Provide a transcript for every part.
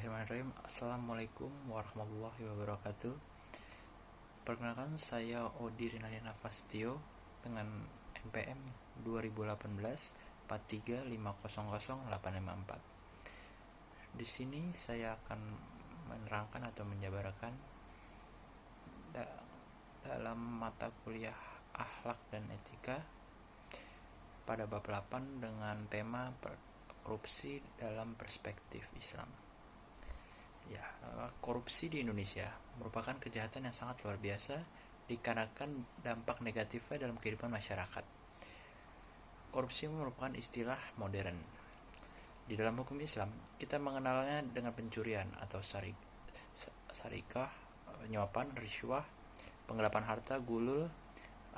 Bismillahirrahmanirrahim. Assalamualaikum warahmatullahi wabarakatuh. Perkenalkan, saya Odi Rinaldi Nafastio dengan NPM 2018 435000854. Di sini saya akan menerangkan atau menjabarkan dalam mata kuliah akhlak dan etika pada bab 8 dengan tema korupsi dalam perspektif Islam. Ya, korupsi di Indonesia merupakan kejahatan yang sangat luar biasa dikarenakan dampak negatifnya dalam kehidupan masyarakat. Korupsi merupakan istilah modern. Di dalam hukum Islam, kita mengenalnya dengan pencurian atau sarikah, penyuapan, riswah, penggelapan harta, gulul,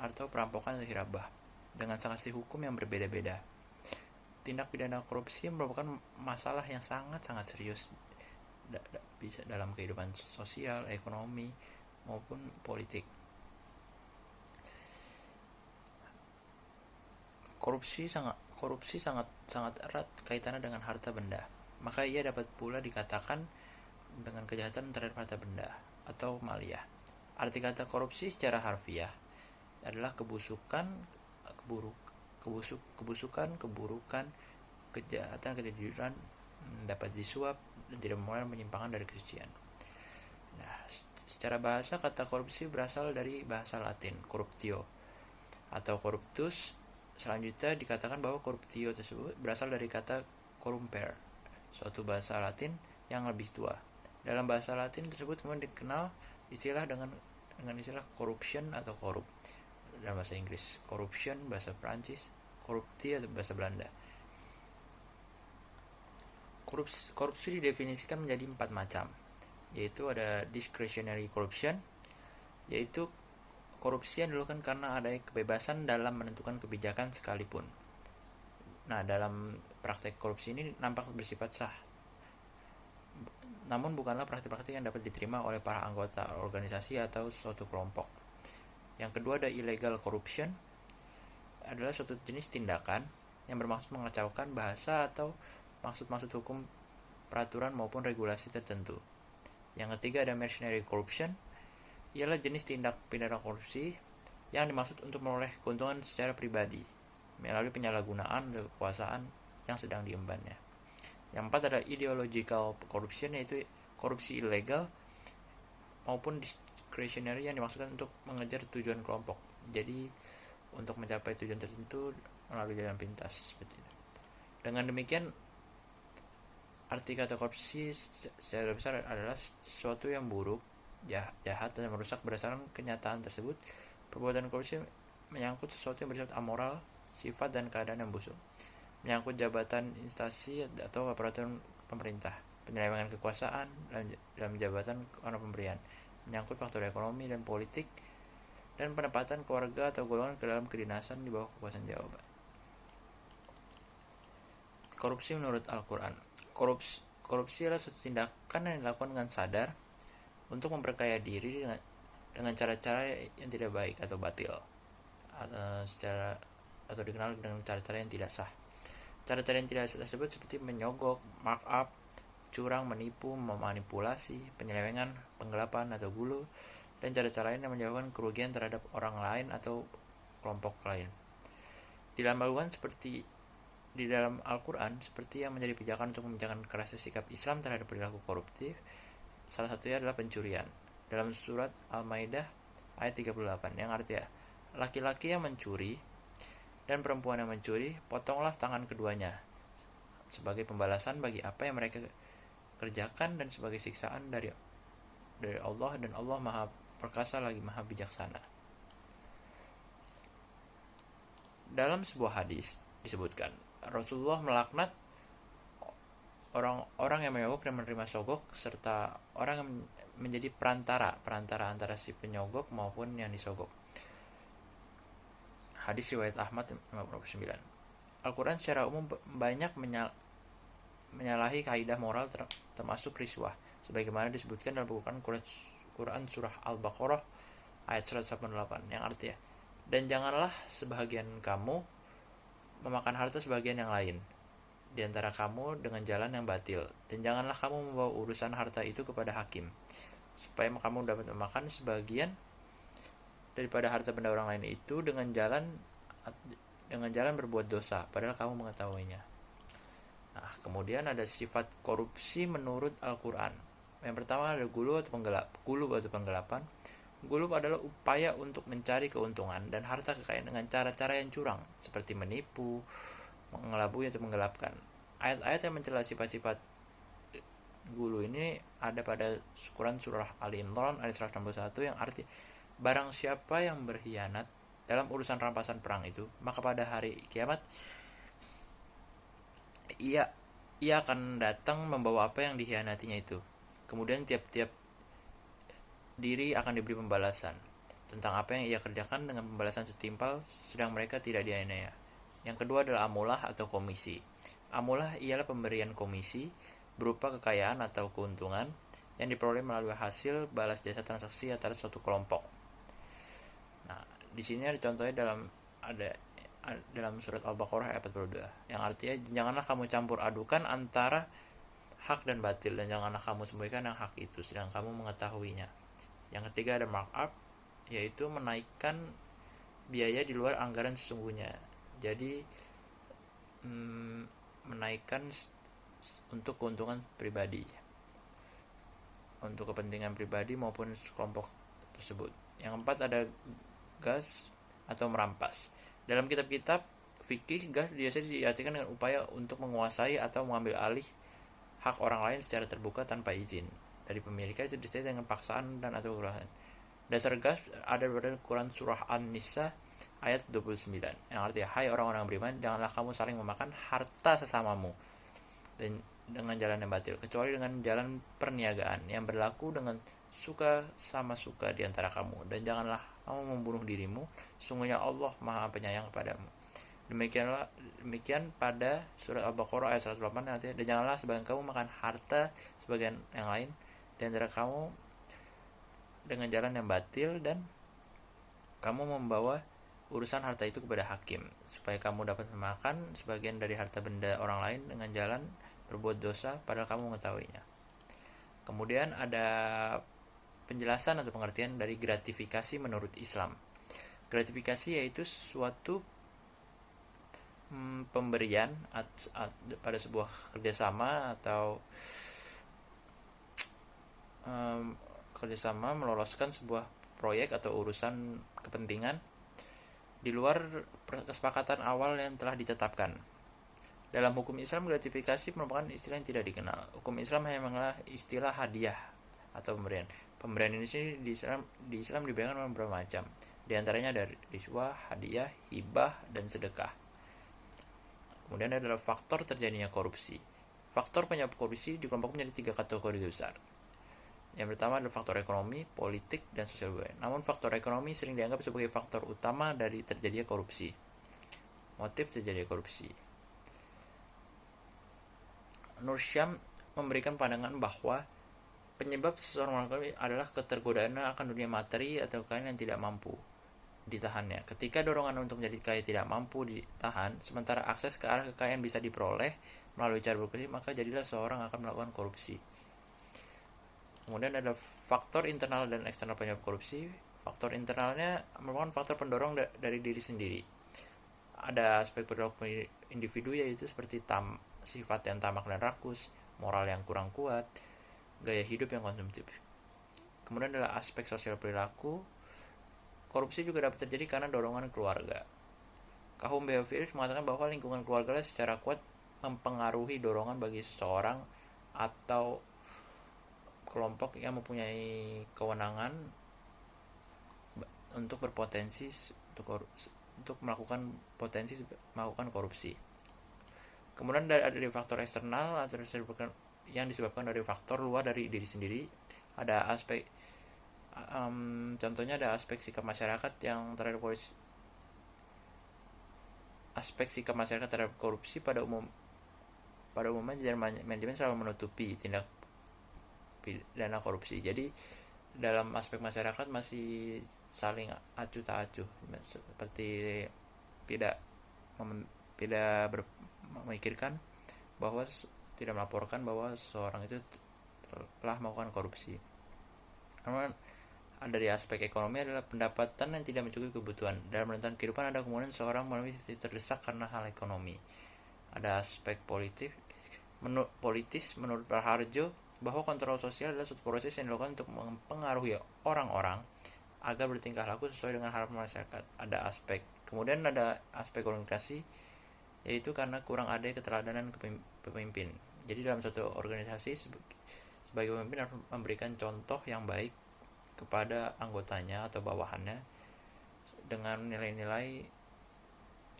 atau perampokan atau hirabah dengan sanksi hukum yang berbeda-beda. Tindak pidana korupsi merupakan masalah yang sangat-sangat serius bisa dalam kehidupan sosial, ekonomi, maupun politik. Korupsi sangat erat kaitannya dengan harta benda. Maka ia dapat pula dikatakan dengan kejahatan terhadap harta benda atau maliyah. Arti kata korupsi secara harfiah adalah kebusukan, keburukan, kejahatan, kejujuran, dapat disuap dan tidak memulai menyimpangkan dari kesucian. Nah, secara bahasa kata korupsi berasal dari bahasa Latin corruptio atau corruptus. Selanjutnya dikatakan bahwa corruptio tersebut berasal dari kata corrumpere, suatu bahasa Latin yang lebih tua. Dalam bahasa Latin tersebut kemudian dikenal istilah dengan istilah corruption atau korup dalam bahasa Inggris, corruption bahasa Perancis, corrupti atau bahasa Belanda. Korupsi didefinisikan menjadi 4 macam, yaitu ada discretionary corruption, yaitu korupsi yang dilakukan karena ada kebebasan dalam menentukan kebijakan sekalipun. Nah, dalam praktek korupsi ini nampak bersifat sah, namun bukanlah praktik-praktik yang dapat diterima oleh para anggota organisasi atau suatu kelompok. Yang kedua ada illegal corruption, adalah suatu jenis tindakan yang bermaksud mengacaukan bahasa atau maksud-maksud hukum, peraturan maupun regulasi tertentu. Yang ketiga ada mercenary corruption, ialah jenis tindak pidana korupsi yang dimaksud untuk memperoleh keuntungan secara pribadi melalui penyalahgunaan kekuasaan yang sedang diembannya. Yang empat ada ideological corruption, yaitu korupsi ilegal maupun discretionary yang dimaksudkan untuk mengejar tujuan kelompok. Jadi untuk mencapai tujuan tertentu melalui jalan pintas seperti itu. Dengan demikian, arti kata korupsi secara besar adalah sesuatu yang buruk, jahat dan merusak berdasarkan kenyataan tersebut. Perbuatan korupsi menyangkut sesuatu yang bersifat amoral, sifat dan keadaan yang busuk, menyangkut jabatan instansi atau peraturan pemerintah, penyelewengan kekuasaan dalam jabatan karena pemberian, menyangkut faktor ekonomi dan politik, dan penempatan keluarga atau golongan ke dalam kedinasan di bawah kekuasaan jawaban. Korupsi menurut Al-Quran. Korupsi adalah suatu tindakan yang dilakukan dengan sadar untuk memperkaya diri dengan cara-cara yang tidak baik atau batil, atau dikenal dengan cara-cara yang tidak sah. Cara-cara yang tidak sah tersebut seperti menyogok, markup, curang, menipu, memanipulasi, penyelewengan, penggelapan atau gulu, dan cara-cara lain yang menyebabkan kerugian terhadap orang lain atau kelompok lain. Di dalam Al-Quran seperti yang menjadi pijakan untuk membijakkan kerasnya sikap Islam terhadap perilaku koruptif, salah satunya adalah pencurian. Dalam surat Al-Maidah ayat 38 yang artinya, laki-laki yang mencuri dan perempuan yang mencuri, potonglah tangan keduanya sebagai pembalasan bagi apa yang mereka kerjakan dan sebagai siksaan dari Allah, dan Allah Maha Perkasa lagi Maha Bijaksana. Dalam sebuah hadis disebutkan Rasulullah melaknat orang yang menyogok dan menerima sogok, serta orang yang menjadi perantara antara si penyogok maupun yang disogok. Hadis riwayat Ahmad 59. Al-Quran secara umum banyak menyalahi kaidah moral termasuk riswah, sebagaimana disebutkan dalam Quran surah Al-Baqarah ayat 188 yang artinya, dan janganlah sebahagian kamu memakan harta sebagian yang lain, di antara kamu dengan jalan yang batil, dan janganlah kamu membawa urusan harta itu kepada hakim, supaya kamu dapat memakan sebagian daripada harta benda orang lain itu dengan jalan berbuat dosa, padahal kamu mengetahuinya. Nah, kemudian ada sifat korupsi menurut Al-Quran. Yang pertama ada gulu atau penggelapan. Gulu adalah upaya untuk mencari keuntungan dan harta kekayaan dengan cara-cara yang curang, seperti menipu, mengelabui atau menggelapkan. Ayat-ayat yang mencela sifat-sifat gulu ini ada pada Quran surah Ali Imran ayat 161 yang arti barang siapa yang berkhianat dalam urusan rampasan perang itu, maka pada hari kiamat ia ia akan datang membawa apa yang dikhianatinya itu. Kemudian tiap-tiap diri akan diberi pembalasan tentang apa yang ia kerjakan dengan pembalasan setimpal, sedang mereka tidak dianiaya. Yang kedua adalah amulah atau komisi. Amulah ialah pemberian komisi berupa kekayaan atau keuntungan yang diperoleh melalui hasil balas jasa transaksi antara suatu kelompok. Nah, di sini ada contohnya dalam surat Al-Baqarah ayat 42 yang artinya janganlah kamu campur adukan antara hak dan batil, dan janganlah kamu sembunyikan yang hak itu sedang kamu mengetahuinya. Yang ketiga ada markup, yaitu menaikkan biaya di luar anggaran sesungguhnya. Jadi menaikkan untuk keuntungan pribadi, untuk kepentingan pribadi maupun kelompok tersebut. Yang keempat ada gas atau merampas. Dalam kitab-kitab fikih, gas biasanya diartikan dengan upaya untuk menguasai atau mengambil alih hak orang lain secara terbuka tanpa izin dari pemiliknya, itu disebut dengan paksaan dan atau kekerasan. Dasar gas ada pada Quran surah An-Nisa ayat 29 yang artinya, hai orang-orang beriman, janganlah kamu saling memakan harta sesamamu dan dengan jalan yang batil, kecuali dengan jalan perniagaan yang berlaku dengan suka sama suka di antara kamu, dan janganlah kamu membunuh dirimu, sungguhnya Allah Maha Penyayang kepadamu. Demikian pada surat Al-Baqarah ayat 108 nanti, dan janganlah sebagian kamu makan harta sebagian yang lain di antara kamu dengan jalan yang batil, dan kamu membawa urusan harta itu kepada hakim, supaya kamu dapat memakan sebagian dari harta benda orang lain dengan jalan berbuat dosa, padahal kamu mengetahuinya. Kemudian ada penjelasan atau pengertian dari gratifikasi menurut Islam. Gratifikasi yaitu suatu pemberian pada sebuah kerjasama atau kerjasama meloloskan sebuah proyek atau urusan kepentingan di luar kesepakatan awal yang telah ditetapkan. Dalam hukum Islam, gratifikasi merupakan istilah yang tidak dikenal. Hukum Islam hanya mengenal istilah hadiah atau pemberian. Pemberian ini di Islam dibedakan dengan beberapa macam. Di antaranya ada riswah, hadiah, hibah, dan sedekah. Kemudian adalah faktor terjadinya korupsi. Faktor penyebab korupsi dikelompokkan menjadi 3 kategori besar. Yang pertama adalah faktor ekonomi, politik, dan sosial budaya. Namun faktor ekonomi sering dianggap sebagai faktor utama dari terjadinya korupsi. Motif terjadinya korupsi. Nur Syam memberikan pandangan bahwa penyebab seseorang melakukan adalah ketergodaan akan dunia materi atau kekayaan yang tidak mampu ditahannya. Ketika dorongan untuk menjadi kaya tidak mampu ditahan, sementara akses ke arah kekayaan bisa diperoleh melalui cara berkorupsi, maka jadilah seorang akan melakukan korupsi. Kemudian ada faktor internal dan eksternal penyebab korupsi. Faktor internalnya merupakan faktor pendorong dari diri sendiri. Ada aspek perilaku individu, yaitu seperti sifat yang tamak dan rakus, moral yang kurang kuat, gaya hidup yang konsumtif. Kemudian adalah aspek sosial perilaku. Korupsi juga dapat terjadi karena dorongan keluarga. Kahum Behaviorist mengatakan bahwa lingkungan keluarga secara kuat mempengaruhi dorongan bagi seseorang atau kelompok yang mempunyai kewenangan untuk berpotensi untuk melakukan korupsi. Kemudian ada faktor eksternal atau yang disebabkan dari faktor luar dari diri sendiri. Ada aspek contohnya ada aspek sikap masyarakat yang terhadap korupsi. Aspek sikap masyarakat terhadap korupsi pada umumnya jajaran manajemen selalu menutupi tindak pidana korupsi. Jadi dalam aspek masyarakat masih saling acuh tak acuh, seperti tidak memikirkan bahwa tidak melaporkan bahwa seseorang itu telah melakukan korupsi. Namun dari aspek ekonomi adalah pendapatan yang tidak mencukupi kebutuhan. Dalam rentan kehidupan ada kemudian seorang melalui terdesak karena hal ekonomi. Ada aspek politis menurut Raharjo bahwa kontrol sosial adalah suatu proses yang dilakukan untuk mempengaruhi orang-orang agar bertingkah laku sesuai dengan harapan masyarakat. Kemudian ada aspek komunikasi, yaitu karena kurang ada keteladanan pemimpin. Jadi dalam suatu organisasi sebagai pemimpin harus memberikan contoh yang baik kepada anggotanya atau bawahannya dengan nilai-nilai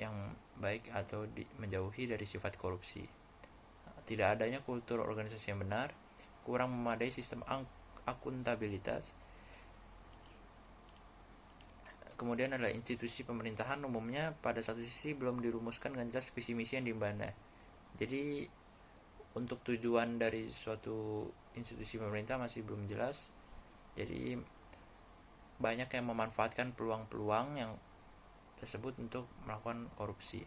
yang baik atau menjauhi dari sifat korupsi. Tidak adanya kultur organisasi yang benar, kurang memadai sistem akuntabilitas. Kemudian adalah institusi pemerintahan umumnya pada satu sisi belum dirumuskan dengan jelas visi misi yang diembannya. Jadi untuk tujuan dari suatu institusi pemerintah masih belum jelas. Jadi banyak yang memanfaatkan peluang-peluang yang tersebut untuk melakukan korupsi.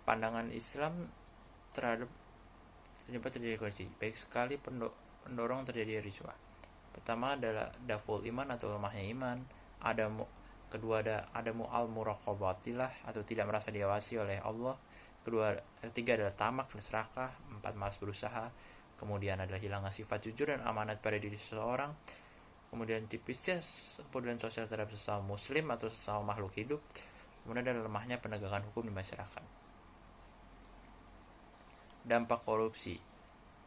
Pandangan Islam terhadap penyebab terjadi korupsi, baik sekali pendorong terjadi riswah. Pertama adalah daful iman atau lemahnya iman. Kedua ada mu'al muraqabatilah atau tidak merasa diawasi oleh Allah. Ketiga adalah tamak dan serakah. 4 malas berusaha. Kemudian adalah hilangnya sifat jujur dan amanat pada diri seseorang. Kemudian tipisnya kepedulian sosial terhadap sesama muslim atau sesama makhluk hidup. Kemudian ada lemahnya penegakan hukum di masyarakat. Dampak korupsi.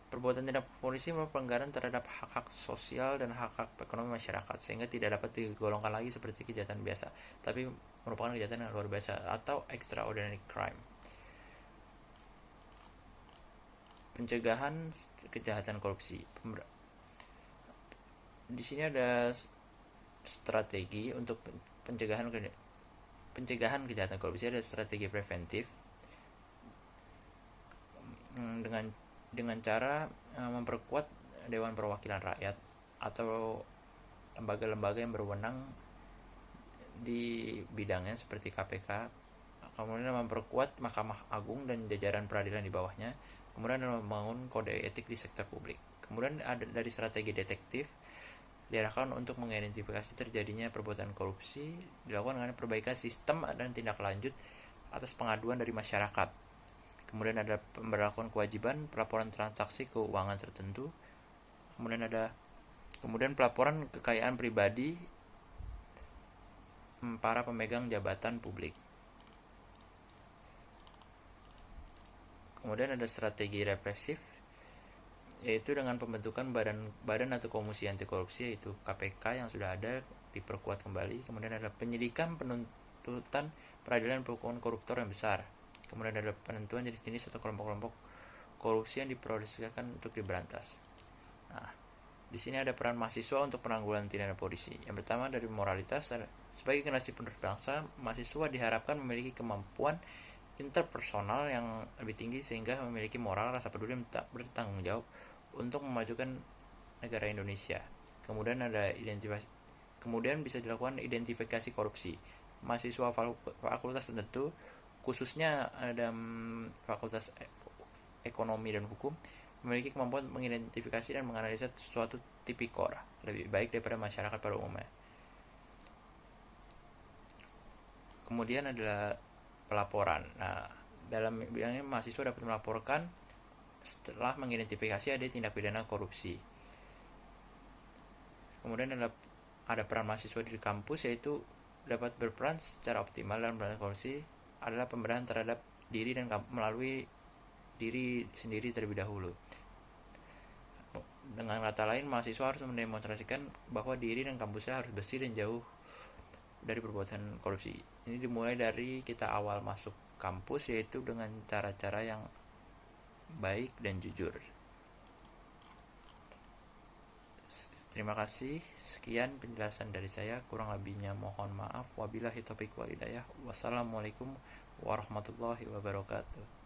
Perbuatan tindak polisi merupakan pelanggaran terhadap hak-hak sosial dan hak-hak ekonomi masyarakat, sehingga tidak dapat digolongkan lagi seperti kejahatan biasa, tapi merupakan kejahatan yang luar biasa atau extraordinary crime. Pencegahan kejahatan korupsi. Di sini ada strategi untuk pencegahan kejahatan korupsi. Ada strategi preventif dengan cara memperkuat Dewan Perwakilan Rakyat atau lembaga-lembaga yang berwenang di bidangnya seperti KPK. Kemudian memperkuat Mahkamah Agung dan jajaran peradilan di bawahnya. Kemudian membangun kode etik di sektor publik. Kemudian ada dari strategi detektif, diarahkan untuk mengidentifikasi terjadinya perbuatan korupsi, dilakukan dengan perbaikan sistem dan tindak lanjut atas pengaduan dari masyarakat. Kemudian ada pemberlakuan kewajiban pelaporan transaksi keuangan tertentu. Kemudian pelaporan kekayaan pribadi para pemegang jabatan publik. Kemudian ada strategi represif, yaitu dengan pembentukan badan atau komisi anti korupsi, yaitu KPK yang sudah ada diperkuat kembali. Kemudian ada penyidikan, penuntutan, peradilan, penghukuman koruptor yang besar. Kemudian ada penentuan jenis-jenis atau kelompok-kelompok korupsi yang diprioritaskan untuk diberantas. Nah, di sini ada peran mahasiswa untuk penanggulangan tindak polisi. Yang pertama dari moralitas. Sebagai generasi penerus bangsa, mahasiswa diharapkan memiliki kemampuan interpersonal yang lebih tinggi sehingga memiliki moral, rasa peduli, dan bertanggung jawab untuk memajukan negara Indonesia. Kemudian bisa dilakukan identifikasi korupsi. Mahasiswa fakultas tertentu, khususnya ada fakultas ekonomi dan hukum, memiliki kemampuan mengidentifikasi dan menganalisa suatu tipikor lebih baik daripada masyarakat pada umumnya. Kemudian adalah pelaporan. Nah, dalam bidangnya mahasiswa dapat melaporkan setelah mengidentifikasi ada tindak pidana korupsi. Kemudian ada peran mahasiswa di kampus, yaitu dapat berperan secara optimal dalam pemberantasan korupsi adalah pembenahan terhadap diri dan melalui diri sendiri terlebih dahulu. Dengan kata lain, mahasiswa harus mendemonstrasikan bahwa diri dan kampusnya harus bersih dan jauh dari perbuatan korupsi. Ini dimulai dari kita awal masuk kampus, yaitu dengan cara-cara yang baik dan jujur. Terima kasih. Sekian penjelasan dari saya. Kurang lebihnya mohon maaf. Wabillahi taufiq wal hidayah. Wassalamualaikum warahmatullahi wabarakatuh.